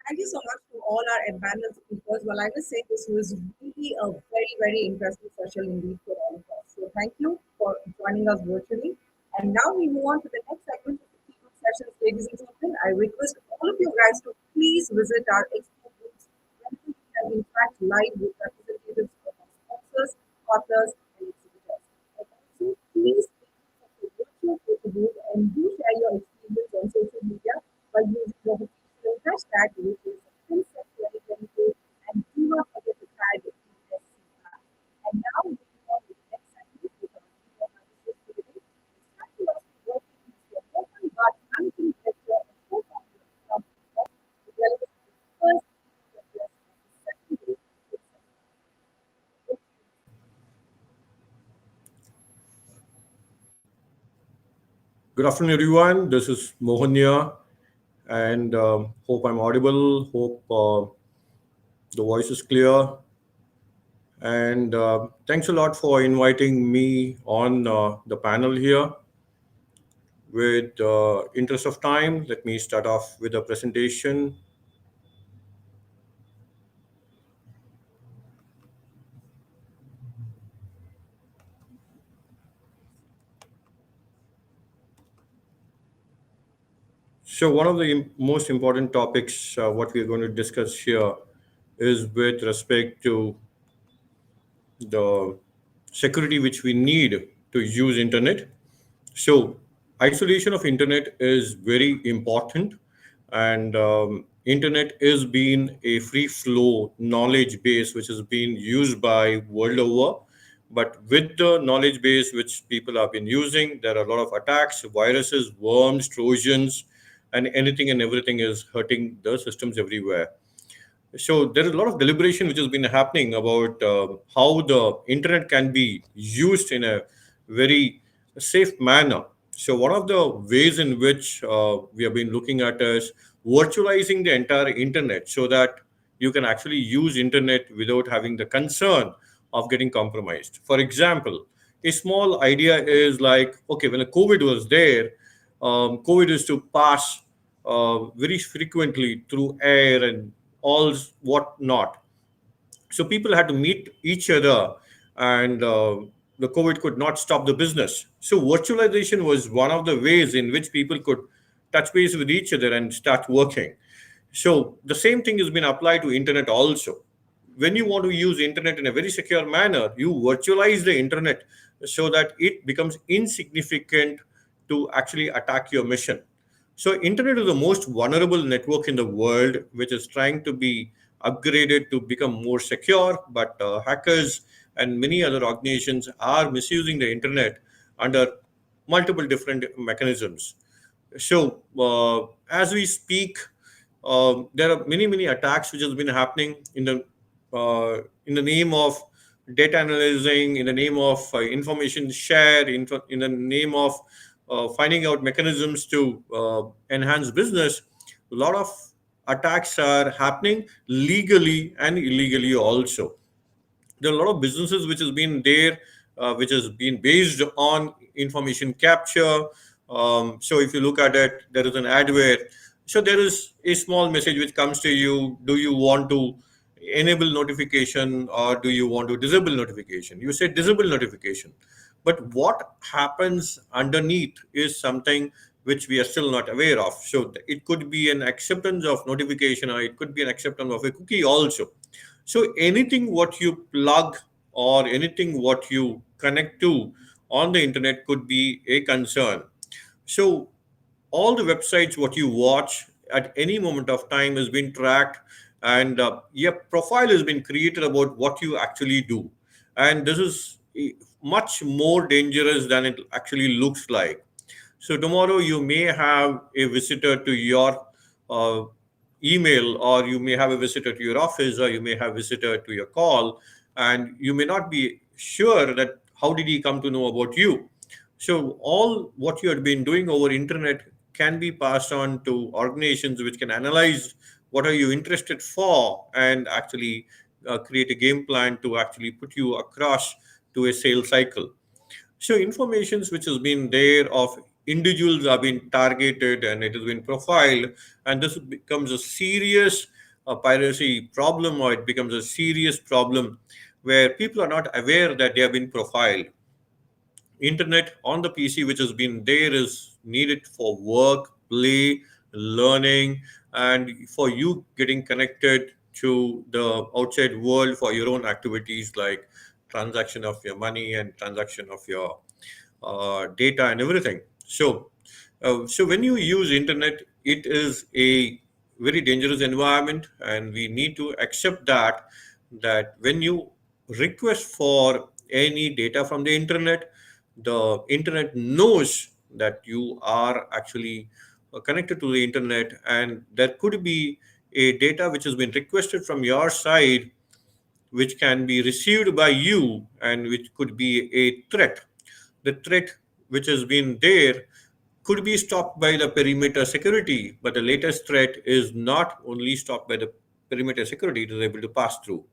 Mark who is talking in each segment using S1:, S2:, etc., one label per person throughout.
S1: Thank you so much to all our panel speakers. Well, I must say this was really a very, very interesting session indeed for all of us. So thank you for joining us virtually. And now we move on to the next segment of the keynote sessions, ladies and gentlemen. I request all of you guys to please visit our expo booths where we can interact live with representatives of our sponsors, partners, and exhibitors. And also, please take the virtual photo booth and do share your experience on social media by using the official hashtag, which is FINSEC2022, and do not forget to tag DSCI. And now we move on to the next segment with our keynote analysis for today. It's time for us to work with Mr. Mohan Bhatt, Managing Director and co-founder of Accops, to deliver the first keynote address of the second day of this session.
S2: Good afternoon, everyone. This is Mohan here, and hope I'm audible. Hope the voice is clear. And thanks a lot for inviting me on the panel here. With interest of time, let me start off with a presentation. So one of the most important topics, what we are going to discuss here, is with respect to the security which we need to use internet. So isolation of internet is very important, and internet is being a free flow knowledge base which is being used by world over. But with the knowledge base which people have been using, there are a lot of attacks, viruses, worms, trojans, and anything and everything is hurting the systems everywhere. So there is a lot of deliberation which has been happening about how the internet can be used in a very safe manner. So one of the ways in which we have been looking at is virtualizing the entire internet so that you can actually use internet without having the concern of getting compromised. For example, a small idea is like, okay, when the COVID was there, COVID is to pass very frequently through air and all what not. So people had to meet each other, and the COVID could not stop the business. So virtualization was one of the ways in which people could touch base with each other and start working. So the same thing has been applied to internet also. When you want to use internet in a very secure manner, you virtualize the internet so that it becomes insignificant to actually attack your mission. So internet is the most vulnerable network in the world, which is trying to be upgraded to become more secure. But hackers and many other organizations are misusing the internet under multiple different mechanisms. So as we speak, there are many attacks which has been happening in the name of data analyzing, in the name of information share, in the name of finding out mechanisms to enhance business. A lot of attacks are happening legally and illegally also. There are a lot of businesses which has been there, which has been based on information capture. So if you look at it, there is an adware. So there is a small message which comes to you. Do you want to enable notification or do you want to disable notification? You say disable notification. But what happens underneath is something which we are still not aware of. So it could be an acceptance of notification, or it could be an acceptance of a cookie also. So anything what you plug or anything what you connect to on the internet could be a concern. So all the websites what you watch at any moment of time has been tracked, and your profile has been created about what you actually do. And this is much more dangerous than it actually looks like. So tomorrow you may have a visitor to your uh, email, or you may have a visitor to your office, or you may have a visitor to your call, and you may not be sure that how did he come to know about you. So all what you have been doing over internet can be passed on to organizations which can analyze what are you interested for and actually create a game plan to actually put you across to a sales cycle. So informations which has been there of individuals have been targeted and it has been profiled, and this becomes a serious a piracy problem, or it becomes a serious problem where people are not aware that they have been profiled. Internet on the PC, which has been there, is needed for work, play, learning, and for you getting connected to the outside world for your own activities like transaction of your money and transaction of your data and everything. So when you use internet, it is a very dangerous environment, and we need to accept that when you request for any data from the internet knows that you are actually connected to the internet, and there could be a data which has been requested from your side, which can be received by you and which could be a threat. The threat which has been there could be stopped by the perimeter security, but the latest threat is not only stopped by the perimeter security, it is able to pass through.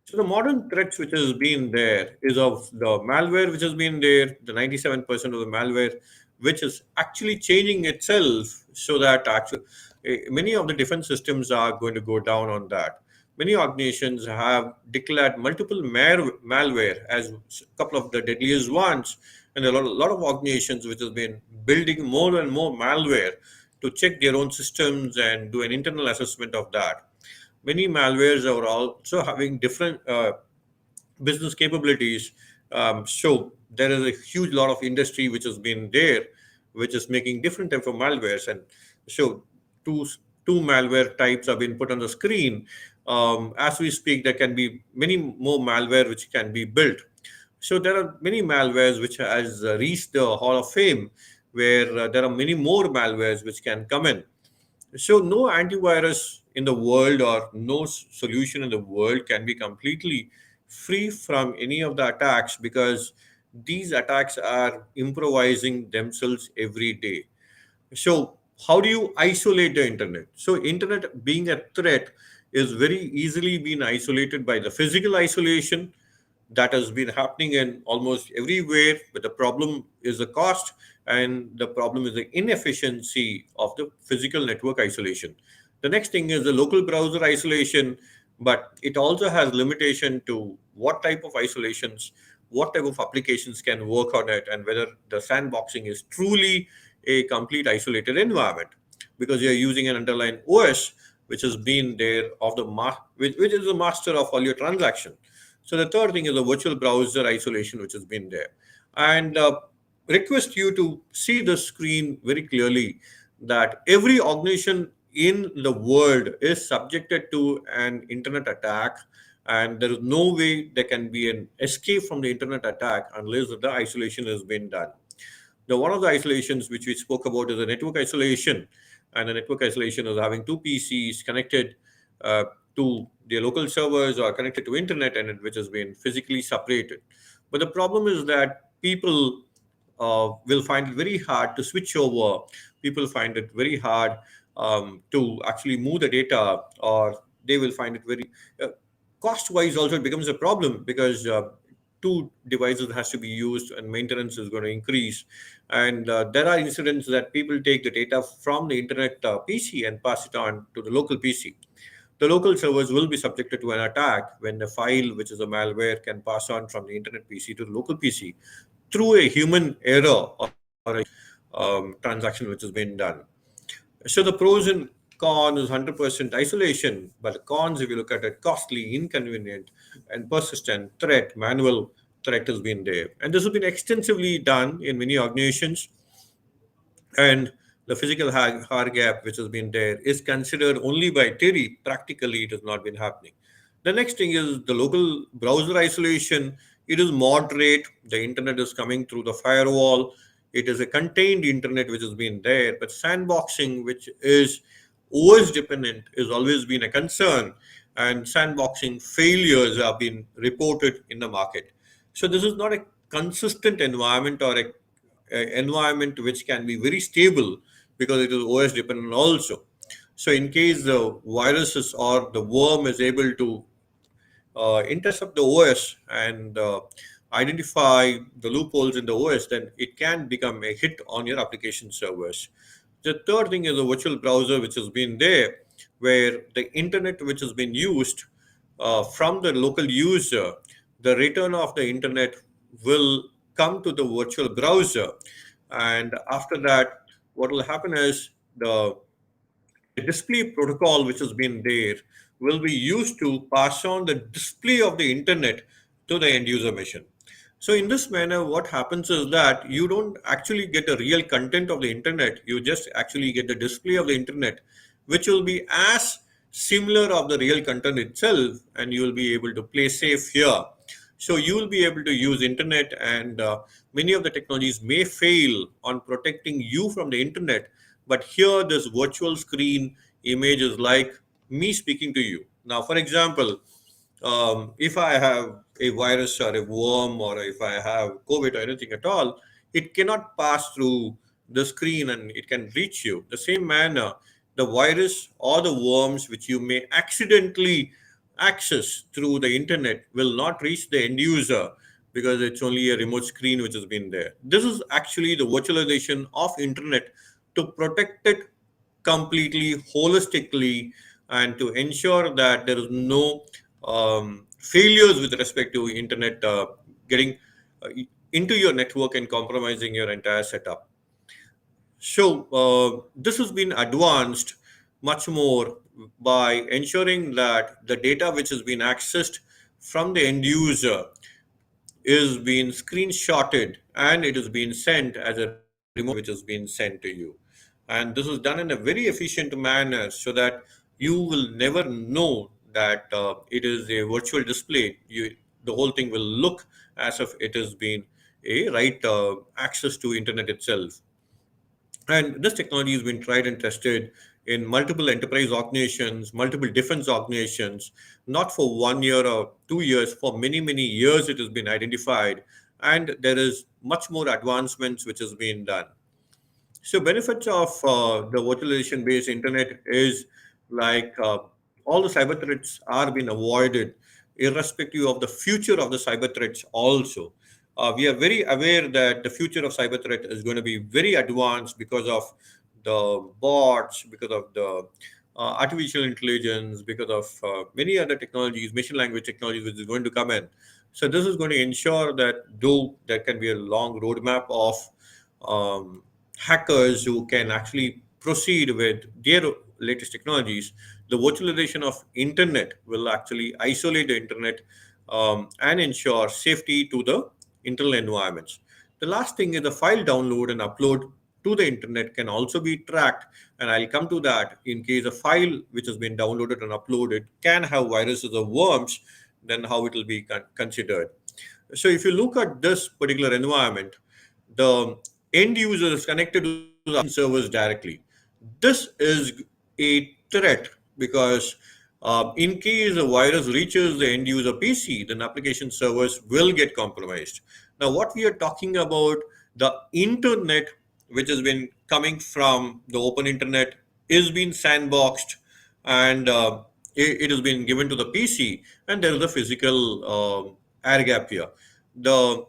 S2: So the modern threats which has been there is of the malware which has been there, the 97% of the malware, which is actually changing itself so that actually many of the defense systems are going to go down on that. Many organizations have declared multiple malware as a couple of the deadliest ones, and a lot of organizations which have been building more and more malware to check their own systems and do an internal assessment of that. Many malwares are also having different business capabilities. So there is a huge lot of industry which has been there, which is making different type of malwares. And so two two malware types have been put on the screen. As we speak, there can be many more malware which can be built. So there are many malwares which has reached the Hall of Fame, where there are many more malwares which can come in. So no antivirus in the world or no solution in the world can be completely free from any of the attacks, because these attacks are improvising themselves every day. So how do you isolate the internet? So internet being a threat is very easily being isolated by the physical isolation that has been happening in almost everywhere, but the problem is the cost, and the problem is the inefficiency of the physical network isolation. The next thing is the local browser isolation, but it also has limitation to what type of isolations, what type of applications can work on it, and whether the sandboxing is truly a complete isolated environment, because you're using an underlying OS which has been there of which is the master of all your transaction. So the third thing is the virtual browser isolation, which has been there. And request you to see the screen very clearly, that every organization in the world is subjected to an internet attack, and there is no way there can be an escape from the internet attack unless the isolation has been done. The one of the isolations which we spoke about is the network isolation, and the network isolation is having two PCs connected uh, to their local servers or connected to internet, and which has been physically separated. But the problem is that people will find it very hard to switch over. People find it very hard to actually move the data, or they will find it very cost wise also it becomes a problem, because two devices has to be used and maintenance is going to increase. And there are incidents that people take the data from the internet PC and pass it on to the local PC. The local servers will be subjected to an attack when the file, which is a malware, can pass on from the internet PC to the local PC through a human error or a transaction which has been done. So the pros and cons is 100% isolation, but the cons, if you look at it, costly, inconvenient, and persistent threat, manual threat has been there. And this has been extensively done in many organizations. And the physical hard gap which has been there is considered only by theory. Practically, it has not been happening. The next thing is the local browser isolation. It is moderate. The internet is coming through the firewall. It is a contained internet which has been there. But sandboxing, which is OS dependent, has always been a concern. And sandboxing failures have been reported in the market. So this is not a consistent environment, or a environment which can be very stable, because it is OS dependent also. So in case the viruses or the worm is able to intercept the OS and identify the loopholes in the OS, then it can become a hit on your application servers. The third thing is the virtual browser, which has been there. where the internet which has been used from the local user, the return of the internet will come to the virtual browser. And after that, what will happen is the display protocol which has been there will be used to pass on the display of the internet to the end user machine. So in this manner, what happens is that you don't actually get the real content of the internet. You just actually get the display of the internet, which will be as similar of the real content itself, and you will be able to play safe here. So you will be able to use internet, and many of the technologies may fail on protecting you from the internet. But here, this virtual screen image is like me speaking to you. Now, for example, if I have a virus or a worm, or if I have COVID or anything at all, it cannot pass through the screen and it can reach you. The same manner, the virus or the worms which you may accidentally access through the internet will not reach the end user because it's only a remote screen which has been there. This is actually the virtualization of internet to protect it completely, holistically, and to ensure that there is no failures with respect to internet getting uh, into your network and compromising your entire setup. So this has been advanced much more by ensuring that the data which has been accessed from the end user is being screenshotted and it is being sent as a remote which is being sent to you. And this is done in a very efficient manner so that you will never know that it is a virtual display. The whole thing will look as if it has been a right access to internet itself. And this technology has been tried and tested in multiple enterprise organizations, multiple defense organizations, not for 1 year or 2 years, for many, many years it has been identified. And there is much more advancements which has been done. So benefits of the virtualization based internet is like all the cyber threats are being avoided, irrespective of the future of the cyber threats. Also, we are very aware that the future of cyber threat is going to be very advanced because of the bots, because of the artificial intelligence, because of many other technologies, machine language technologies, which is going to come in. So this is going to ensure that though there can be a long roadmap of hackers who can actually proceed with their latest technologies, the virtualization of internet will actually isolate the internet and ensure safety to the internal environments. The last thing is the file download and upload to the internet can also be tracked, and I'll come to that. In case a file which has been downloaded and uploaded can have viruses or worms, then how it will be considered. So if you look at this particular environment, the end user is connected to the application servers directly. This is a threat because in case a virus reaches the end user PC, then application servers will get compromised. Now, what we are talking about, the internet, which has been coming from the open internet, is being sandboxed, and it has been given to the PC, and there is a physical air gap here. The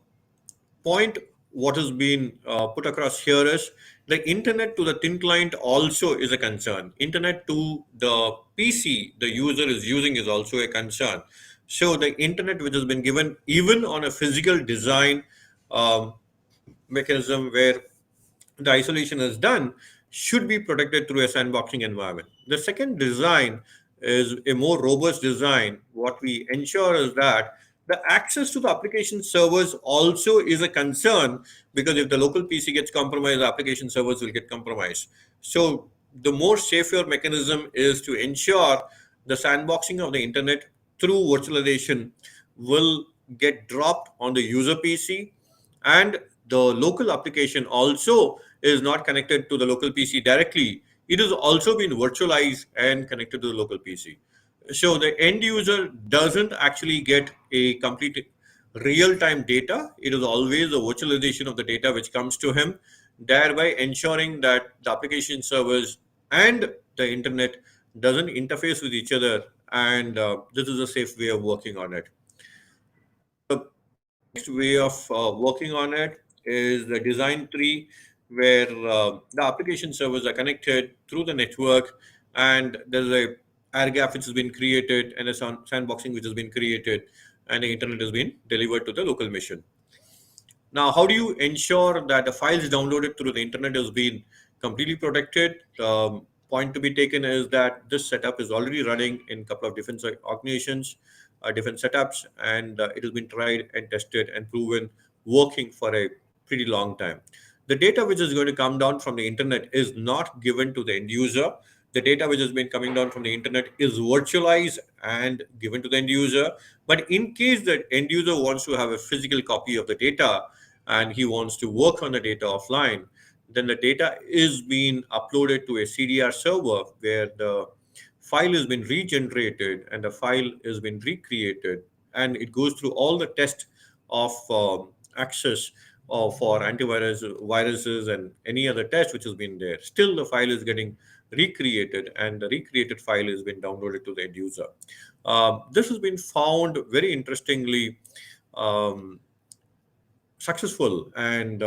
S2: point what has been put across here is the internet to the thin client also is a concern. Internet to the PC the user is using is also a concern. So the internet which has been given even on a physical design um, mechanism where the isolation is done should be protected through a sandboxing environment. The second design is a more robust design. What we ensure is that the access to the application servers also is a concern because if the local PC gets compromised, the application servers will get compromised. So the more safer mechanism is to ensure the sandboxing of the internet through virtualization will get dropped on the user PC, and the local application also is not connected to the local PC directly. It is also been virtualized and connected to the local PC. So the end user doesn't actually get a complete real-time data. It is always a virtualization of the data which comes to him, thereby ensuring that the application servers and the internet doesn't interface with each other. And this is a safe way of working on it. The next way of working on it is the design tree, where the application servers are connected through the network, and there's a air gap which has been created and a sandboxing which has been created, and the internet has been delivered to the local machine. Now, how do you ensure that the files downloaded through the internet has been completely protected? Point to be taken is that this setup is already running in a couple of different organizations, different setups, and it has been tried and tested and proven working for a pretty long time. The data which is going to come down from the internet is not given to the end user. The data which has been coming down from the internet is virtualized and given to the end user. But in case the end user wants to have a physical copy of the data and he wants to work on the data offline, then the data is being uploaded to a CDR server where the file has been regenerated and the file has been recreated, and it goes through all the tests of access for antivirus viruses and any other test which has been there. Still the file is getting recreated, and the recreated file has been downloaded to the end user. This has been found very interestingly um, successful, and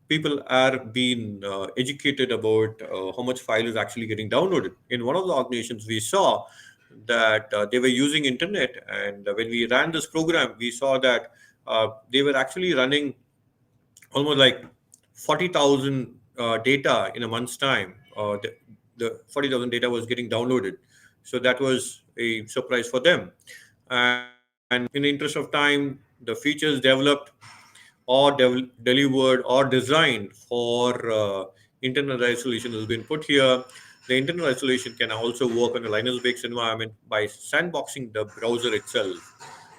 S2: people are being educated about how much file is actually getting downloaded. In one of the organizations we saw that they were using internet, and when we ran this program we saw that they were actually running almost like 40,000 data in a month's time. The 40,000 data was getting downloaded. So that was a surprise for them. And in the interest of time, the features developed or delivered or designed for internal isolation has been put here. The internal isolation can also work on a Linux-based environment by sandboxing the browser itself.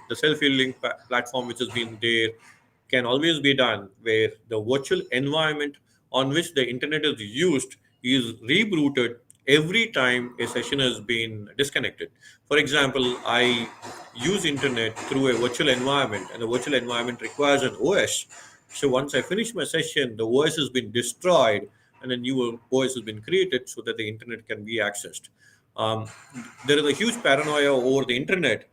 S2: The self-healing platform which has been there can always be done where the virtual environment on which the internet is used is rebooted every time a session has been disconnected. For example, I use internet through a virtual environment, and the virtual environment requires an OS. So once I finish my session, the OS has been destroyed and a new OS has been created so that the internet can be accessed. Um, there is a huge paranoia over the internet.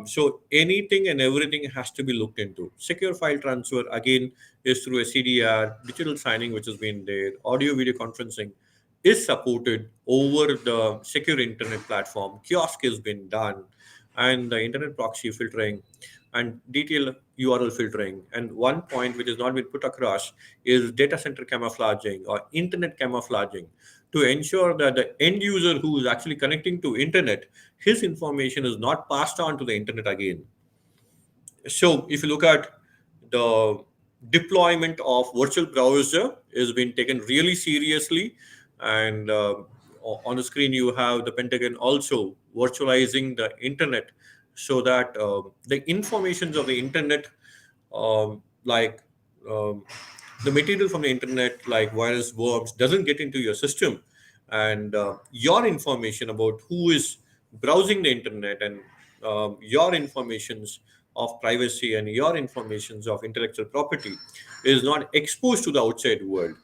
S2: So anything and everything has to be looked into. Secure file transfer again is through a CDR, digital signing, which has been there. Audio video conferencing is supported over the secure internet platform. Kiosk has been done, and the internet proxy filtering and detailed URL filtering. And one point which has not been put across is data center camouflaging or internet camouflaging to ensure that the end user who is actually connecting to internet, his information is not passed on to the internet again. So if you look at the deployment of virtual browser is being taken really seriously, and on the screen you have the Pentagon also virtualizing the internet so that the informations of the internet, like um, the material from the internet like virus worms doesn't get into your system, and your information about who is browsing the internet and your informations of privacy and your informations of intellectual property is not exposed to the outside world.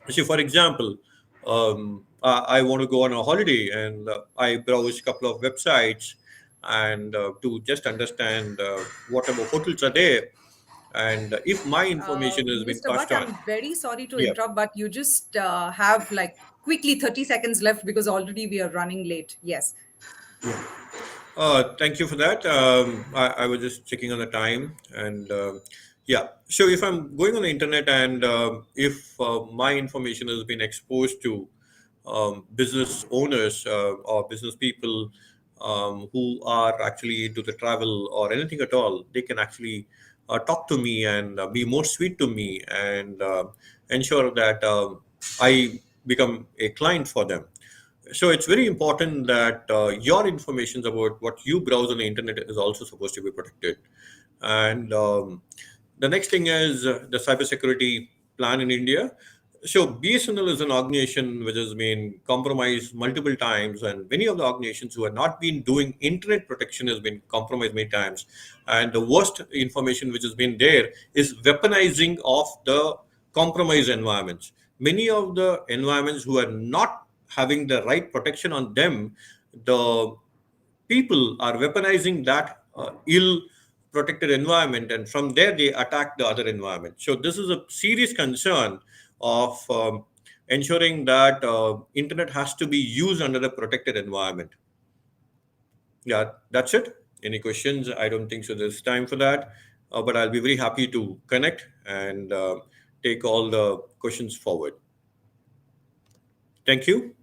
S2: See, for example, I want to go on a holiday and I browse a couple of websites and to just understand what about hotels are there, and if my information has been
S1: Mr. Bhatt,
S2: passed on.
S1: I'm very sorry to
S2: Yeah.
S1: interrupt, but you just have like quickly 30 seconds left because already we are running late. Yes.
S2: Thank you for that. I was just checking on the time, and yeah. So if I'm going on the internet and if my information has been exposed to business owners or business people who are actually into the travel or anything at all, they can actually talk to me and be more sweet to me and ensure that I become a client for them. So it's very important that your information about what you browse on the internet is also supposed to be protected. And the next thing is the cybersecurity plan in India. So BSNL is an organization which has been compromised multiple times, and many of the organizations who have not been doing internet protection has been compromised many times. And the worst information which has been there is weaponizing of the compromised environments. Many of the environments who are not having the right protection on them, the people are weaponizing that ill protected environment, and from there they attack the other environment. So this is a serious concern of ensuring that internet has to be used under a protected environment. Yeah, that's it. Any questions? I don't think so. There's time for that, but I'll be very happy to connect and take all the questions forward. Thank you.